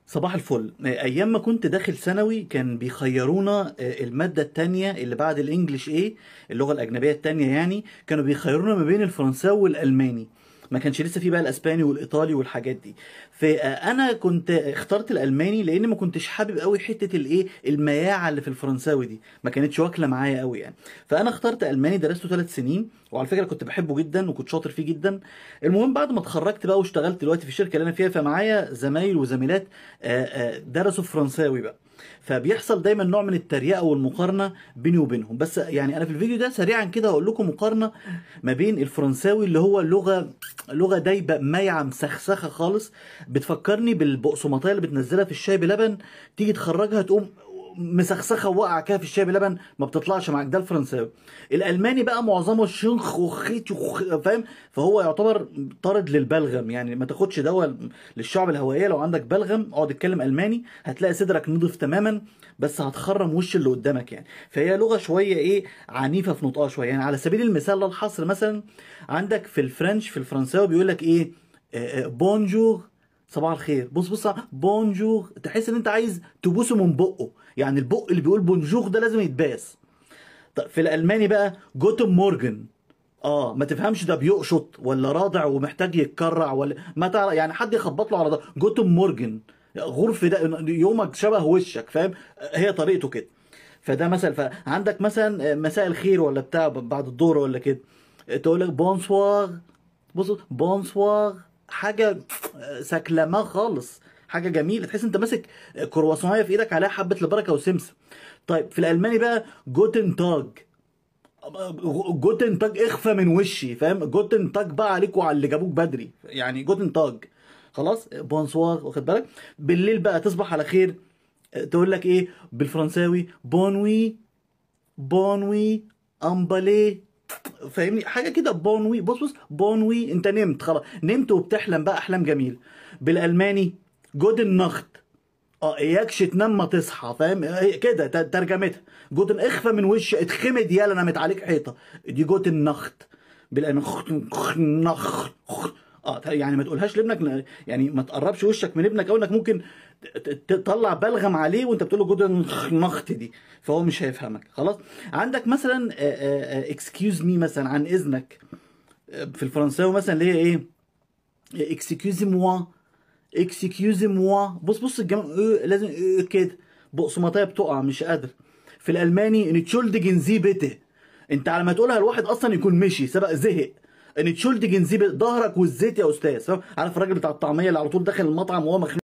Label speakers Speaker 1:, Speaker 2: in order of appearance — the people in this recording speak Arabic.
Speaker 1: صباح الفل. ايام ما كنت داخل ثانوي كان بيخيرونا الماده التانية اللي بعد الانجليش ايه، اللغه الاجنبيه التانية يعني. كانوا بيخيرونا ما بين الفرنساوي والالماني، ما كانش لسه في بقى الاسباني والايطالي والحاجات دي. فانا كنت اخترت الالماني لان ما كنتش حابب قوي حته الايه المياعه اللي في الفرنساوي دي، ما كانتش واكله معايا قوي يعني. فانا اخترت الماني، درسته 3 سنين، وعلى فكره كنت بحبه جدا وكنت شاطر فيه جدا. المهم بعد ما اتخرجت بقى واشتغلت دلوقتي في الشركه اللي انا فيها، فمعايا زمايل وزميلات درسوا فرنساوي بقى. فبيحصل دايما نوع من التريقه والمقارنه بيني وبينهم. بس يعني انا في الفيديو ده سريعا كده هقول لكم مقارنه ما بين الفرنساوي اللي هو لغه دايبه مايعه مسخسخه خالص، بتفكرني بالبقسماطيه اللي بتنزلها في الشاي بلبن، تيجي تخرجها تقوم مسخسخه وواقعه كده في الشاي بلبن، ما بتطلعش معاك. ده الفرنساوي. الالماني بقى معظمه شنخ وخيت فاهم؟ فهو يعتبر طارد للبلغم، يعني ما تاخدش دواء للشعب الهوائيه. لو عندك بلغم اقعد اتكلم الماني هتلاقي صدرك نضف تماما، بس هتخرم وش اللي قدامك يعني. فهي لغه شويه ايه، عنيفه في نطقها شويه يعني. على سبيل المثال للحصر، مثلا عندك في الفرنش، في الفرنساوي بيقول لك ايه، بونجور، صباح الخير. بص بص، بونجور، تحس ان انت عايز تبوسه من بقه، يعني البق اللي بيقول بونجور ده لازم يتباس. طب في الالماني بقى جوتن مورجن، ما تفهمش ده بيقشط ولا راضع ومحتاج يتكرع ولا ما تعرف، يعني حد يخبط له على ده جوتن مورجن، غرف ده يومك شبه وشك، فاهم؟ هي طريقته كده. فده مثلا. فعندك مثلا مساء الخير ولا بتاع بعد الظهر ولا كده، تقول لك بونسوار. بص، بونسوار، حاجه سكلمه خالص، حاجه جميله، تحس انت ماسك كرواسونيه في ايدك عليها حبه البركه وسمسم. طيب في الالماني بقى جوتن تاج، جوتن تاج اخفى من وشي، فاهم؟ جوتن تاج بقى عليك وعلى اللي جابوك بدري، يعني جوتن تاج. خلاص، بونسوار، واخد بالك؟ بالليل بقى تصبح على خير، تقول لك ايه بالفرنساوي؟ بونوي، بونوي، امبالي، فاهمني؟ حاجه كده بونوي. بص بص، بونوي، انت نمت خلاص، نمت وبتحلم بقى احلام جميله. بالالماني جودن نخت، اياكش تنام ما تصحى، فاهم؟ كده ترجمتها. جوتن اخفى من وش، اتخمد يالا نامت عليك حيطه، دي جوتن نخت. بالالماني نخ، يعني ما تقولهاش لابنك، يعني ما تقربش وشك من ابنك، او انك ممكن تطلع بلغم عليه وانت بتقول له جوتن نخت دي، فهو مش هيفهمك. خلاص. عندك مثلا اكسكيوز مي، مثلا عن اذنك، في الفرنساوي مثلا اللي هي ايه، اكسكيوزي موا، اكسكيوزي موا. بص بص لازم كده، بقسماطيه بتقع مش قادر. في الالماني انتشولدجن زي بيته، انت على ما تقولها الواحد اصلا يكون مشي سبق زهق. انتشولدجن زي ظهرك والزيت يا استاذ، فاهم؟ عارف الراجل بتاع الطعميه اللي على طول داخل المطعم وهو مخنوق